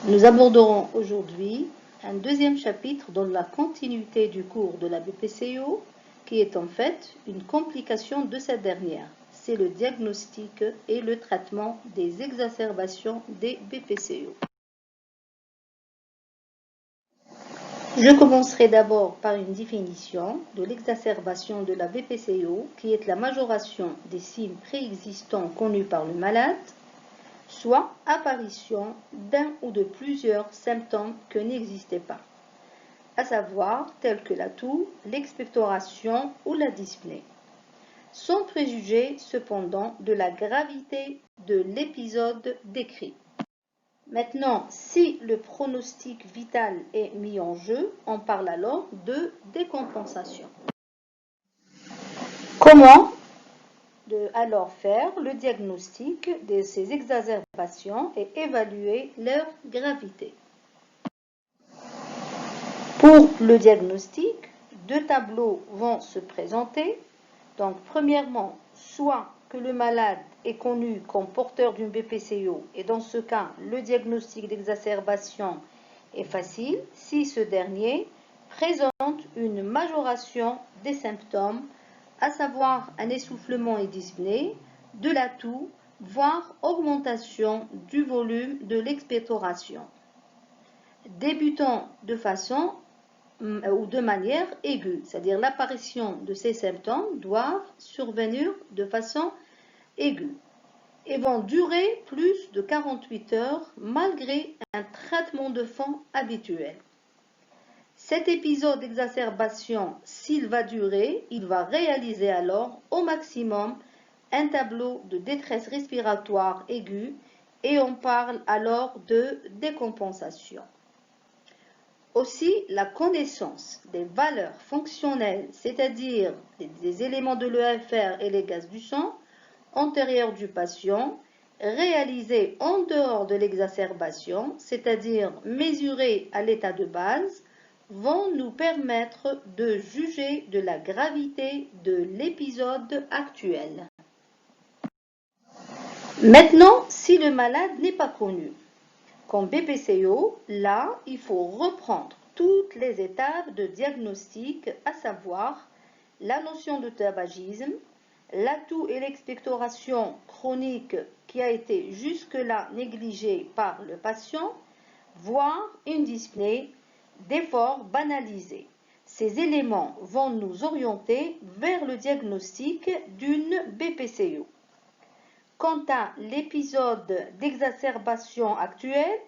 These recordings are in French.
Nous aborderons aujourd'hui un deuxième chapitre dans la continuité du cours de la BPCO, qui est en fait une complication de cette dernière. C'est le diagnostic et le traitement des exacerbations des BPCO. Je commencerai d'abord par une définition de l'exacerbation de la BPCO, qui est la majoration des signes préexistants connus par le malade, soit apparition d'un ou de plusieurs symptômes qui n'existaient pas, à savoir tels que la toux, l'expectoration ou la dyspnée, sans préjuger cependant de la gravité de l'épisode décrit. Maintenant, si le pronostic vital est mis en jeu, on parle alors de décompensation. Comment alors faire le diagnostic de ces exacerbations et évaluer leur gravité? Pour le diagnostic, deux tableaux vont se présenter. Donc, premièrement, soit que le malade est connu comme porteur d'une BPCO et dans ce cas, le diagnostic d'exacerbation est facile si ce dernier présente une majoration des symptômes, à savoir un essoufflement et dyspnée, de la toux, voire augmentation du volume de l'expectoration, débutant de façon ou de manière aiguë, c'est-à-dire l'apparition de ces symptômes doivent survenir de façon aiguë et vont durer plus de 48 heures malgré un traitement de fond habituel. Cet épisode d'exacerbation, s'il va durer, il va réaliser alors au maximum un tableau de détresse respiratoire aiguë et on parle alors de décompensation. Aussi, la connaissance des valeurs fonctionnelles, c'est-à-dire des éléments de l'EFR et les gaz du sang, antérieurs du patient, réalisés en dehors de l'exacerbation, c'est-à-dire mesurés à l'état de base, vont nous permettre de juger de la gravité de l'épisode actuel. Maintenant, si le malade n'est pas connu, comme BPCO, là, il faut reprendre toutes les étapes de diagnostic, à savoir la notion de tabagisme, la toux et l'expectoration chronique qui a été jusque-là négligée par le patient, voire une dyspnée d'effort banalisé. Ces éléments vont nous orienter vers le diagnostic d'une BPCO. Quant à l'épisode d'exacerbation actuelle,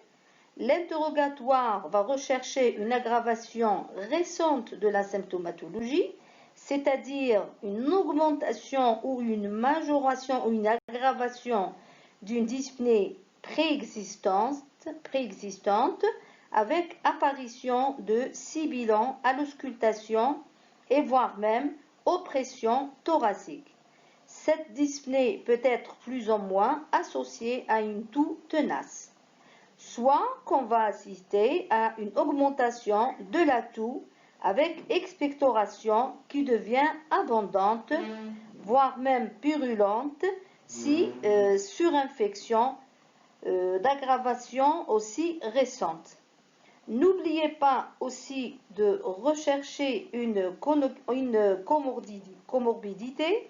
l'interrogatoire va rechercher une aggravation récente de la symptomatologie, c'est-à-dire une augmentation ou une majoration ou une aggravation d'une dyspnée préexistante avec apparition de sibilants à l'auscultation et voire même oppression thoracique. Cette dyspnée peut être plus ou moins associée à une toux tenace, soit qu'on va assister à une augmentation de la toux avec expectoration qui devient abondante, voire même purulente, si surinfection d'aggravation aussi récente. N'oubliez pas aussi de rechercher une comorbidité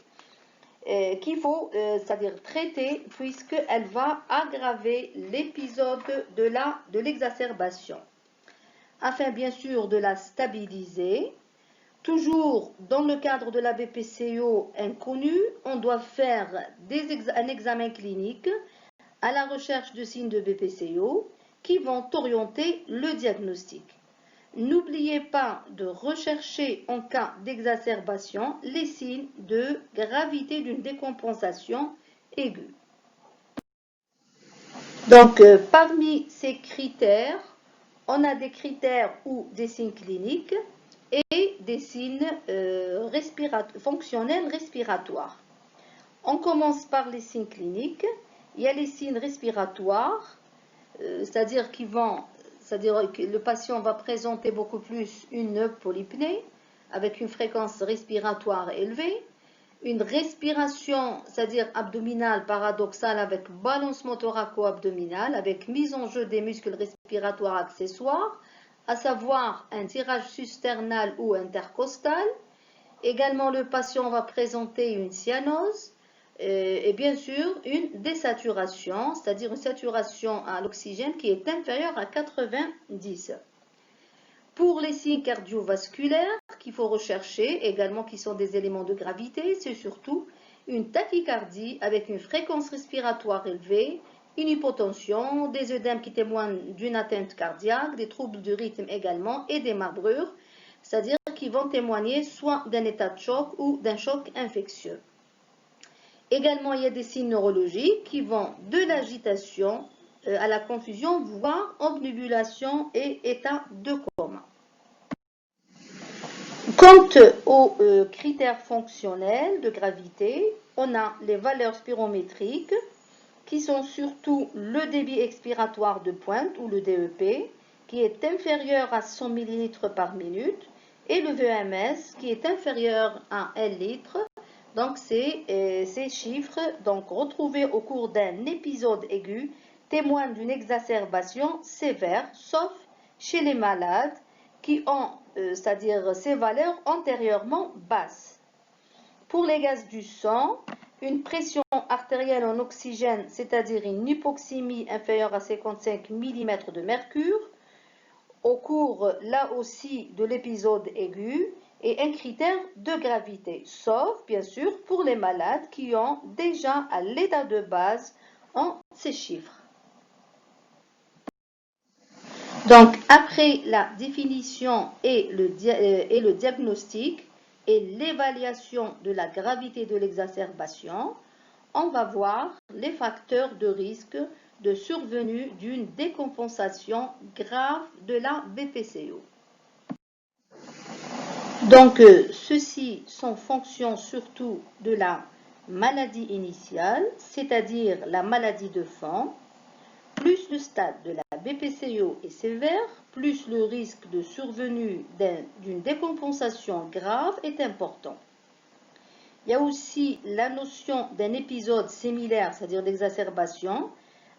qu'il faut, c'est-à-dire traiter, puisqu'elle va aggraver l'épisode de l'exacerbation. Afin bien sûr de la stabiliser, toujours dans le cadre de la BPCO inconnue, on doit faire un examen clinique à la recherche de signes de BPCO qui vont orienter le diagnostic. N'oubliez pas de rechercher en cas d'exacerbation les signes de gravité d'une décompensation aiguë. Donc, parmi ces critères, on a des critères ou des signes cliniques et des signes fonctionnels respiratoires. On commence par les signes cliniques. Il y a les signes respiratoires, c'est-à-dire que le patient va présenter beaucoup plus une polypnée avec une fréquence respiratoire élevée, une respiration, c'est-à-dire abdominale paradoxale avec balancement thoraco-abdominal, avec mise en jeu des muscles respiratoires accessoires, à savoir un tirage susternal ou intercostal. Également, le patient va présenter une cyanose et bien sûr une désaturation, c'est-à-dire une saturation à l'oxygène qui est inférieure à 90. Pour les signes cardiovasculaires qu'il faut rechercher, également qui sont des éléments de gravité, c'est surtout une tachycardie avec une fréquence respiratoire élevée, une hypotension, des œdèmes qui témoignent d'une atteinte cardiaque, des troubles du rythme également et des marbrures, c'est-à-dire qui vont témoigner soit d'un état de choc ou d'un choc infectieux. Également, il y a des signes neurologiques qui vont de l'agitation à la confusion, voire obnubilation et état de coma. Quant aux critères fonctionnels de gravité, on a les valeurs spirométriques qui sont surtout le débit expiratoire de pointe ou le DEP qui est inférieur à 100 ml par minute et le VMS qui est inférieur à 1 litre. Donc ces chiffres donc, retrouvés au cours d'un épisode aigu témoignent d'une exacerbation sévère, sauf chez les malades qui ont, c'est-à-dire ces valeurs antérieurement basses. Pour les gaz du sang, une pression artérielle en oxygène, c'est-à-dire une hypoxémie inférieure à 55 mm de mercure, au cours là aussi de l'épisode aigu, est un critère de gravité, sauf bien sûr pour les malades qui ont déjà à l'état de base ces chiffres. Donc après la définition et le diagnostic et l'évaluation de la gravité de l'exacerbation, on va voir les facteurs de risque de survenue d'une décompensation grave de la BPCO. Donc, ceux-ci sont fonction surtout de la maladie initiale, c'est-à-dire la maladie de fond. Plus le stade de la BPCO est sévère, plus le risque de survenue d'une décompensation grave est important. Il y a aussi la notion d'un épisode similaire, c'est-à-dire d'exacerbation,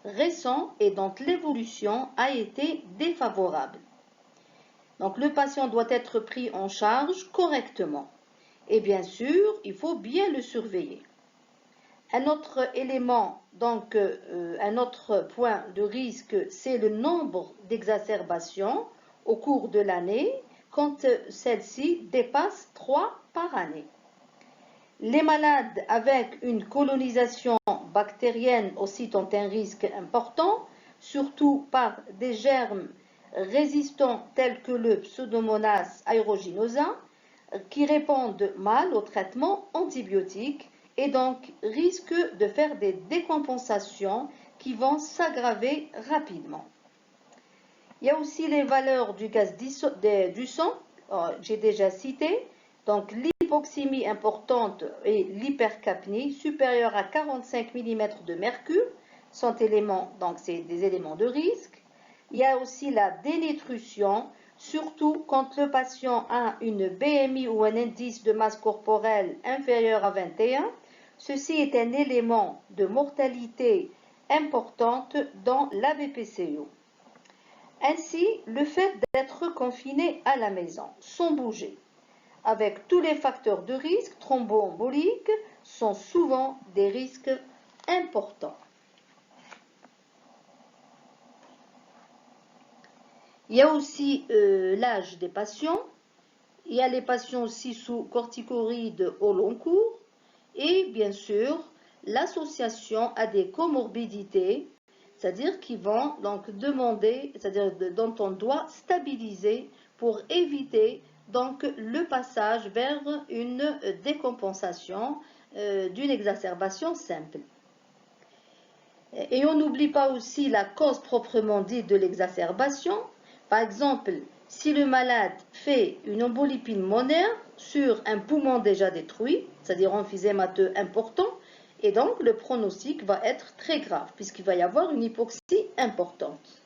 récent et dont l'évolution a été défavorable. Donc le patient doit être pris en charge correctement. Et bien sûr, il faut bien le surveiller. Un autre élément, donc un autre point de risque, c'est le nombre d'exacerbations au cours de l'année quand celle-ci dépasse 3 par année. Les malades avec une colonisation bactérienne aussi ont un risque important, surtout par des germes résistants tels que le Pseudomonas aeruginosa, qui répondent mal au traitement antibiotique et donc risquent de faire des décompensations qui vont s'aggraver rapidement. Il y a aussi les valeurs du gaz du sang, j'ai déjà cité, donc l'hypoxémie importante et l'hypercapnie supérieure à 45 mm de mercure sont donc c'est des éléments de risque. Il y a aussi la dénutrition, surtout quand le patient a une BMI ou un indice de masse corporelle inférieur à 21. Ceci est un élément de mortalité importante dans la BPCO. Ainsi, le fait d'être confiné à la maison, sans bouger, avec tous les facteurs de risque thromboemboliques, sont souvent des risques importants. Il y a aussi l'âge des patients. Il y a les patients aussi sous corticoïdes au long cours. Et bien sûr, l'association à des comorbidités, c'est-à-dire qui vont donc demander, c'est-à-dire dont on doit stabiliser pour éviter donc le passage vers une décompensation d'une exacerbation simple. Et on n'oublie pas aussi la cause proprement dite de l'exacerbation. Par exemple, si le malade fait une embolie pulmonaire sur un poumon déjà détruit, c'est-à-dire emphysémateux important, et donc le pronostic va être très grave puisqu'il va y avoir une hypoxie importante.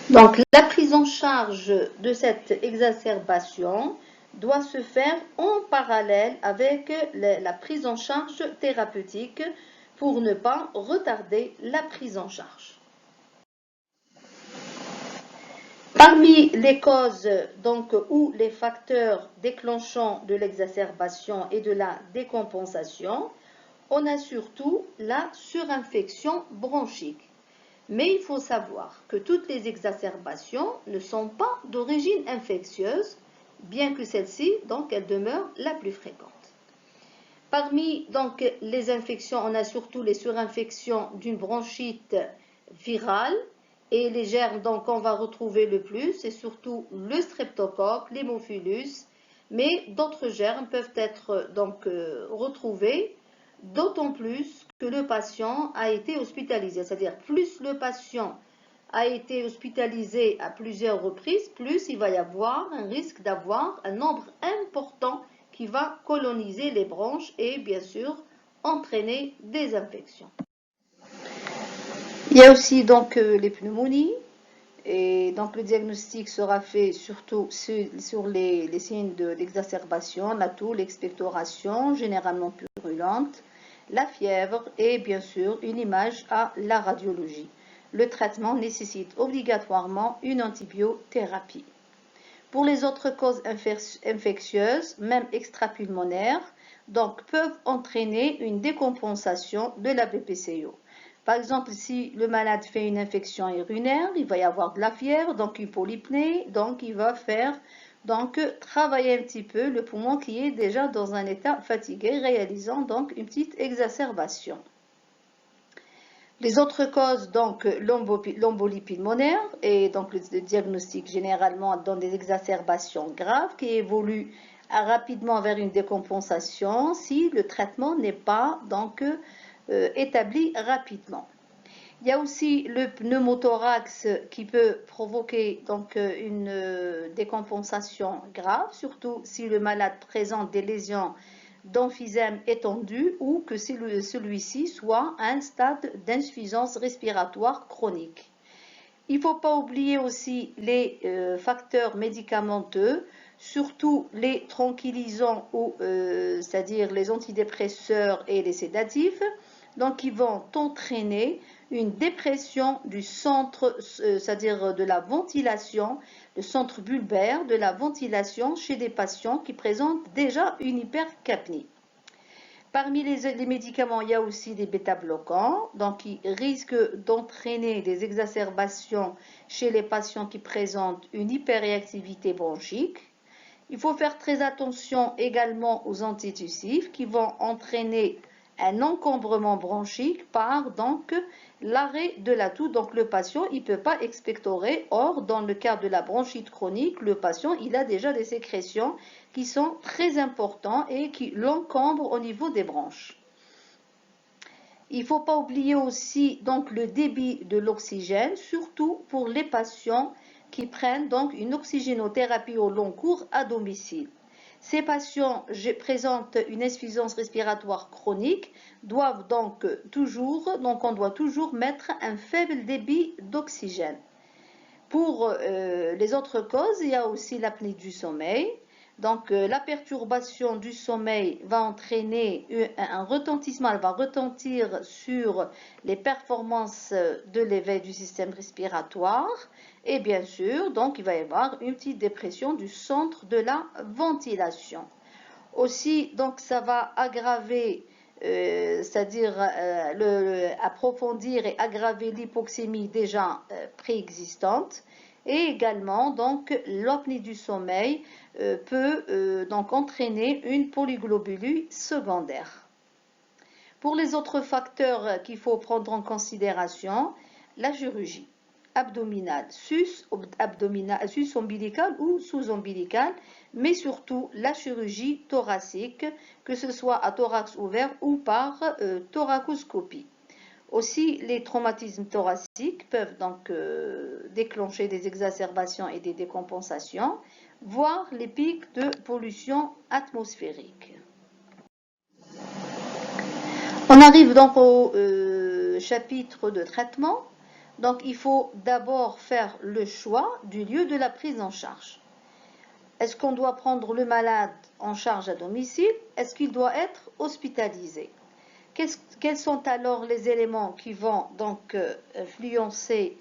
Donc la prise en charge de cette exacerbation doit se faire en parallèle avec la prise en charge thérapeutique pour ne pas retarder la prise en charge. Parmi les causes donc, ou les facteurs déclenchants de l'exacerbation et de la décompensation, on a surtout la surinfection bronchique. Mais il faut savoir que toutes les exacerbations ne sont pas d'origine infectieuse, bien que celle-ci, donc, elle demeure la plus fréquente. Parmi donc, les infections, on a surtout les surinfections d'une bronchite virale, et les germes qu'on va retrouver le plus, c'est surtout le streptocoque, l'hémophilus, mais d'autres germes peuvent être donc retrouvés, d'autant plus que le patient a été hospitalisé. C'est-à-dire, plus le patient a été hospitalisé à plusieurs reprises, plus il va y avoir un risque d'avoir un nombre important qui va coloniser les bronches et bien sûr entraîner des infections. Il y a aussi donc les pneumonies, et donc le diagnostic sera fait surtout sur les signes d'exacerbation, la toux, l'expectoration, généralement purulente, la fièvre et bien sûr une image à la radiologie. Le traitement nécessite obligatoirement une antibiothérapie. Pour les autres causes infectieuses, même extrapulmonaires, donc peuvent entraîner une décompensation de la BPCO. Par exemple, si le malade fait une infection urinaire, il va y avoir de la fièvre, donc une polypnée, donc il va faire travailler un petit peu le poumon qui est déjà dans un état fatigué, réalisant donc une petite exacerbation. Les autres causes, donc l'embolie pulmonaire, et donc le diagnostic généralement dans des exacerbations graves qui évoluent rapidement vers une décompensation si le traitement n'est pas établi rapidement. Il y a aussi le pneumothorax qui peut provoquer une décompensation grave, surtout si le malade présente des lésions d'emphysème étendu ou que celui-ci soit à un stade d'insuffisance respiratoire chronique. Il ne faut pas oublier aussi les facteurs médicamenteux, surtout les tranquillisants c'est-à-dire les antidépresseurs et les sédatifs, donc qui vont entraîner une dépression du centre, c'est-à-dire de la ventilation, le centre bulbaire de la ventilation chez des patients qui présentent déjà une hypercapnie. Parmi les médicaments, il y a aussi des bêta-bloquants, donc qui risquent d'entraîner des exacerbations chez les patients qui présentent une hyperréactivité bronchique. Il faut faire très attention également aux antitussifs qui vont entraîner un encombrement bronchique par l'arrêt de la toux. Donc le patient il ne peut pas expectorer. Or, dans le cas de la bronchite chronique, le patient il a déjà des sécrétions qui sont très importantes et qui l'encombrent au niveau des bronches. Il ne faut pas oublier aussi le débit de l'oxygène, surtout pour les patients qui prennent une oxygénothérapie au long cours à domicile. Ces patients présentent une insuffisance respiratoire chronique, on doit toujours mettre un faible débit d'oxygène. Pour les autres causes, il y a aussi l'apnée du sommeil. Donc, la perturbation du sommeil va entraîner un retentissement, elle va retentir sur les performances de l'éveil du système respiratoire. Et bien sûr, donc, il va y avoir une petite dépression du centre de la ventilation. Aussi, donc, ça va aggraver, c'est-à-dire approfondir et aggraver l'hypoxémie déjà préexistante. Et également, donc, l'apnée du sommeil peut entraîner une polyglobulie secondaire. Pour les autres facteurs qu'il faut prendre en considération, la chirurgie abdominale, sus-ombilicale ou sous-ombilicale, mais surtout la chirurgie thoracique, que ce soit à thorax ouvert ou par thoracoscopie. Aussi, les traumatismes thoraciques peuvent déclencher des exacerbations et des décompensations, voire les pics de pollution atmosphérique. On arrive donc au chapitre de traitement. Donc, il faut d'abord faire le choix du lieu de la prise en charge. Est-ce qu'on doit prendre le malade en charge à domicile? Est-ce qu'il doit être hospitalisé? Quels sont alors les éléments qui vont donc influencer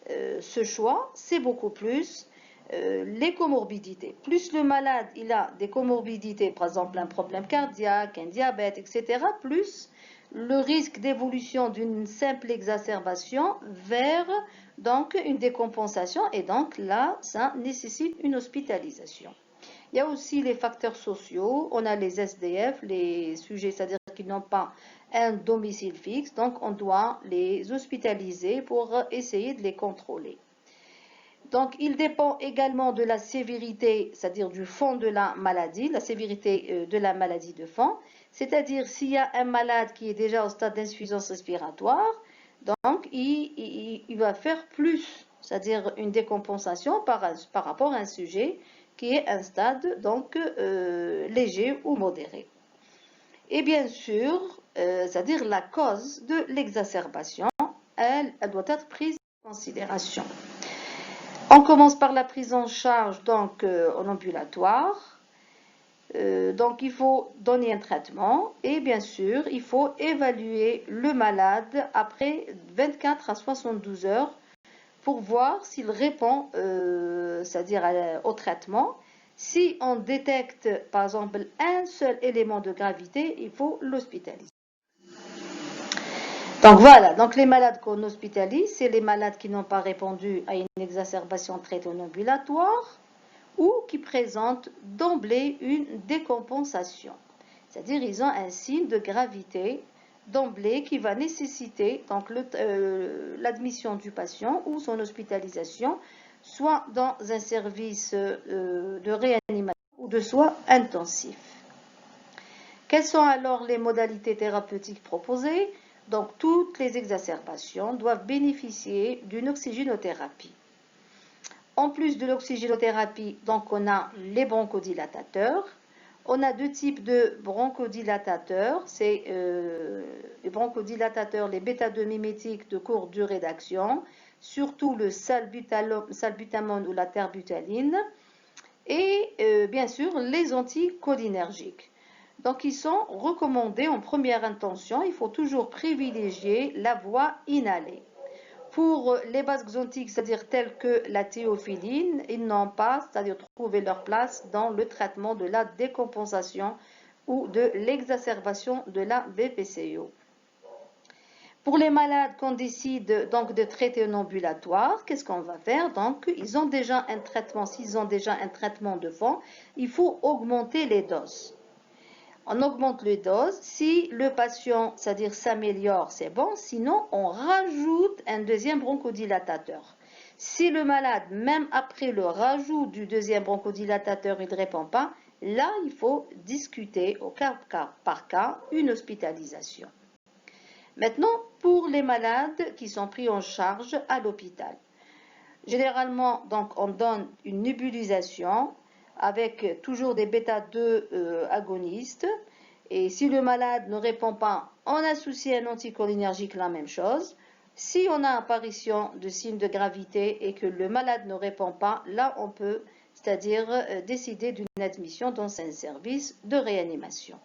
ce choix? C'est beaucoup plus les comorbidités. Plus le malade il a des comorbidités, par exemple un problème cardiaque, un diabète, etc., plus le risque d'évolution d'une simple exacerbation vers donc une décompensation, et donc là, ça nécessite une hospitalisation. Il y a aussi les facteurs sociaux, on a les SDF, les sujets, c'est-à-dire qui n'ont pas un domicile fixe, donc on doit les hospitaliser pour essayer de les contrôler. Donc, il dépend également de la sévérité, c'est-à-dire du fond de la maladie, la sévérité de la maladie de fond, c'est-à-dire s'il y a un malade qui est déjà au stade d'insuffisance respiratoire, donc il va faire plus, c'est-à-dire une décompensation par rapport à un sujet qui est un stade donc léger ou modéré. Et bien sûr, c'est-à-dire la cause de l'exacerbation, elle doit être prise en considération. On commence par la prise en charge donc en ambulatoire. Donc il faut donner un traitement et bien sûr il faut évaluer le malade après 24 à 72 heures pour voir s'il répond, c'est-à-dire au traitement. Si on détecte par exemple un seul élément de gravité, il faut l'hospitaliser. Donc voilà, donc les malades qu'on hospitalise, c'est les malades qui n'ont pas répondu à une exacerbation traitée en ambulatoire ou qui présentent d'emblée une décompensation. C'est-à-dire ils ont un signe de gravité d'emblée qui va nécessiter donc l'admission du patient ou son hospitalisation, soit dans un service de réanimation ou de soins intensifs. Quelles sont alors les modalités thérapeutiques proposées? Donc, toutes les exacerbations doivent bénéficier d'une oxygénothérapie. En plus de l'oxygénothérapie, donc on a les bronchodilatateurs. On a deux types de bronchodilatateurs. C'est les bronchodilatateurs, les bêta-2 mimétiques de courte durée d'action, surtout le salbutamol ou la terbutaline, et bien sûr les anticholinergiques. Donc, ils sont recommandés en première intention. Il faut toujours privilégier la voie inhalée. Pour les bases xanthiques, c'est-à-dire telles que la théophiline, ils n'ont pas, c'est-à-dire trouvé leur place dans le traitement de la décompensation ou de l'exacerbation de la BPCO. Pour les malades qu'on décide donc de traiter en ambulatoire, qu'est-ce qu'on va faire? Donc, ils ont déjà un traitement. S'ils ont déjà un traitement de fond, il faut augmenter les doses. On augmente les doses. Si le patient, c'est-à-dire s'améliore, c'est bon. Sinon, on rajoute un deuxième bronchodilatateur. Si le malade, même après le rajout du deuxième bronchodilatateur, il ne répond pas, là, il faut discuter au cas par cas une hospitalisation. Maintenant, pour les malades qui sont pris en charge à l'hôpital. Généralement, donc, on donne une nébulisation avec toujours des bêta-2 agonistes. Et si le malade ne répond pas, on associe un anticholinergique, la même chose. Si on a apparition de signes de gravité et que le malade ne répond pas, là on peut, c'est-à-dire décider d'une admission dans un service de réanimation.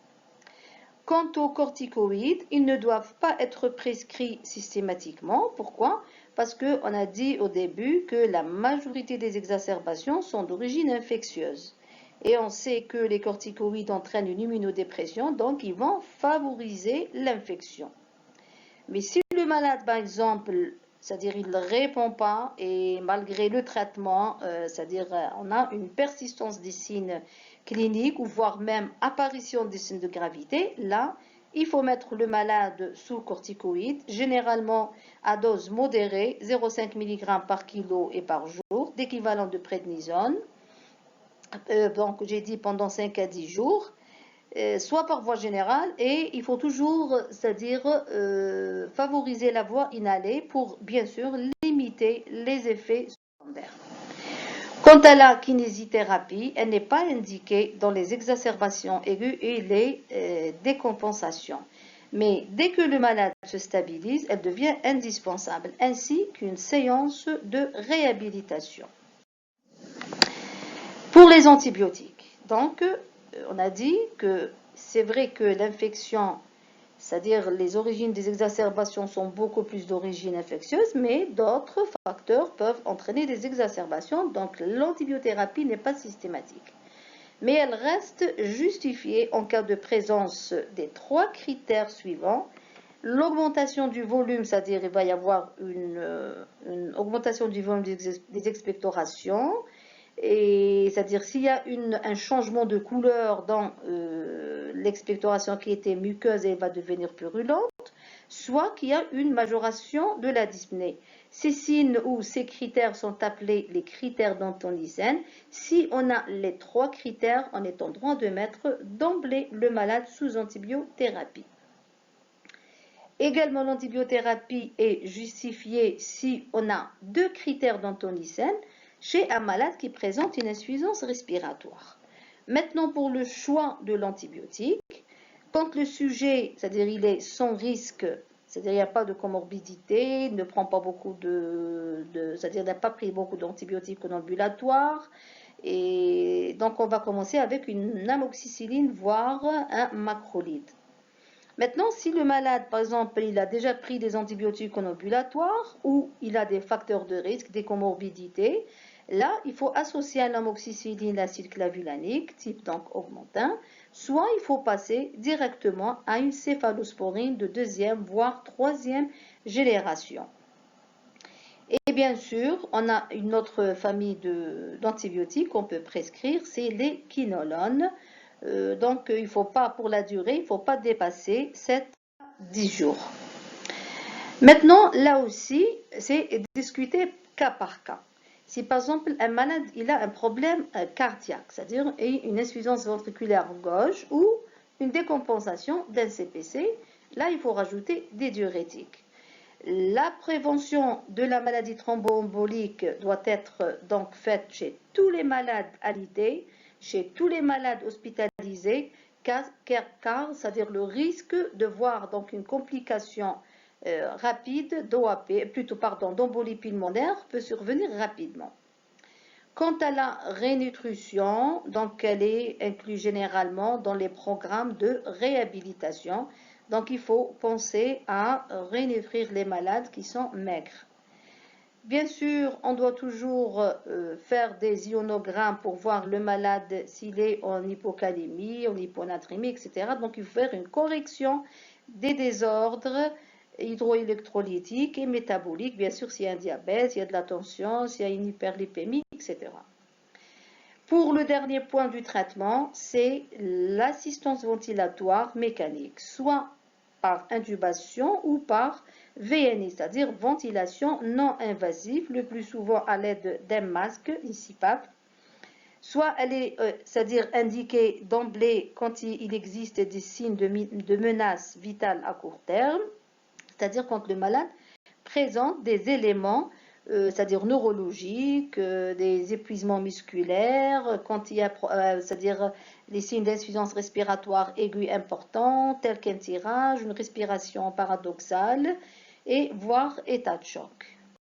Quant aux corticoïdes, ils ne doivent pas être prescrits systématiquement. Pourquoi? Parce qu'on a dit au début que la majorité des exacerbations sont d'origine infectieuse. Et on sait que les corticoïdes entraînent une immunodépression, donc ils vont favoriser l'infection. Mais si le malade, par exemple, c'est-à-dire il ne répond pas, et malgré le traitement, c'est-à-dire on a une persistance des signes cliniques, ou voire même apparition des signes de gravité, là, il faut mettre le malade sous corticoïdes, généralement à dose modérée, 0,5 mg par kilo et par jour, d'équivalent de prednisone. Donc j'ai dit pendant 5 à 10 jours, soit par voie générale, et il faut toujours, c'est-à-dire favoriser la voie inhalée pour bien sûr limiter les effets secondaires. Quant à la kinésithérapie, elle n'est pas indiquée dans les exacerbations aiguës et les décompensations. Mais dès que le malade se stabilise, elle devient indispensable, ainsi qu'une séance de réhabilitation. Pour les antibiotiques, donc, on a dit que c'est vrai que l'infection, c'est-à-dire les origines des exacerbations sont beaucoup plus d'origine infectieuse, mais d'autres facteurs peuvent entraîner des exacerbations, donc l'antibiothérapie n'est pas systématique. Mais elle reste justifiée en cas de présence des 3 critères suivants. L'augmentation du volume, c'est-à-dire il va y avoir une augmentation du volume des expectorations, et c'est-à-dire s'il y a un changement de couleur dans l'expectoration qui était muqueuse et elle va devenir purulente, soit qu'il y a une majoration de la dyspnée. Ces signes ou ces critères sont appelés les critères d'Anton-Nissen. Si on a les 3 critères, on est en droit de mettre d'emblée le malade sous antibiothérapie. Également, l'antibiothérapie est justifiée si on a 2 critères d'Anton-Nissen chez un malade qui présente une insuffisance respiratoire. Maintenant, pour le choix de l'antibiotique, quand le sujet, c'est-à-dire il est sans risque, c'est-à-dire il n'y a pas de comorbidité, il ne prend pas beaucoup c'est-à-dire il n'a pas pris beaucoup d'antibiotiques en ambulatoire, et donc on va commencer avec une amoxicilline, voire un macrolide. Maintenant, si le malade, par exemple, il a déjà pris des antibiotiques en ambulatoire ou il a des facteurs de risque, des comorbidités, là, il faut associer à l'amoxicilline l'acide clavulanique, type donc augmentin, soit il faut passer directement à une céphalosporine de 2e, voire 3e génération. Et bien sûr, on a une autre famille d'antibiotiques qu'on peut prescrire, c'est les quinolones. Donc, il ne faut pas, pour la durée, il ne faut pas dépasser 7 à 10 jours. Maintenant, là aussi, c'est discuté cas par cas. Si par exemple un malade il a un problème cardiaque, c'est-à-dire une insuffisance ventriculaire gauche ou une décompensation d'un CPC, là il faut rajouter des diurétiques. La prévention de la maladie thromboembolique doit être donc faite chez tous les malades alités, chez tous les malades hospitalisés, car c'est-à-dire le risque de voir donc une complication rapide d'embolie pulmonaire peut survenir rapidement. Quant à la rénutrition, donc elle est inclue généralement dans les programmes de réhabilitation. Donc il faut penser à rénutrir les malades qui sont maigres. Bien sûr, on doit toujours faire des ionogrammes pour voir le malade s'il est en hypocalémie, en hyponatrémie, etc. Donc il faut faire une correction des désordres hydroélectrolytiques et métaboliques. Bien sûr, s'il y a un diabète, s'il y a de la tension, s'il y a une hyperlipémie, etc. Pour le dernier point du traitement, c'est l'assistance ventilatoire mécanique, soit par intubation ou par VNI, c'est-à-dire ventilation non invasive, le plus souvent à l'aide d'un masque, ici CPAP. Soit elle est, c'est-à-dire indiquée d'emblée quand il existe des signes de menace vitale à court terme, c'est-à-dire quand le malade présente des éléments c'est-à-dire neurologiques, des épuisements musculaires, quand il y a, c'est-à-dire les signes d'insuffisance respiratoire aiguë importants, tels qu'un tirage, une respiration paradoxale, et voire état de choc.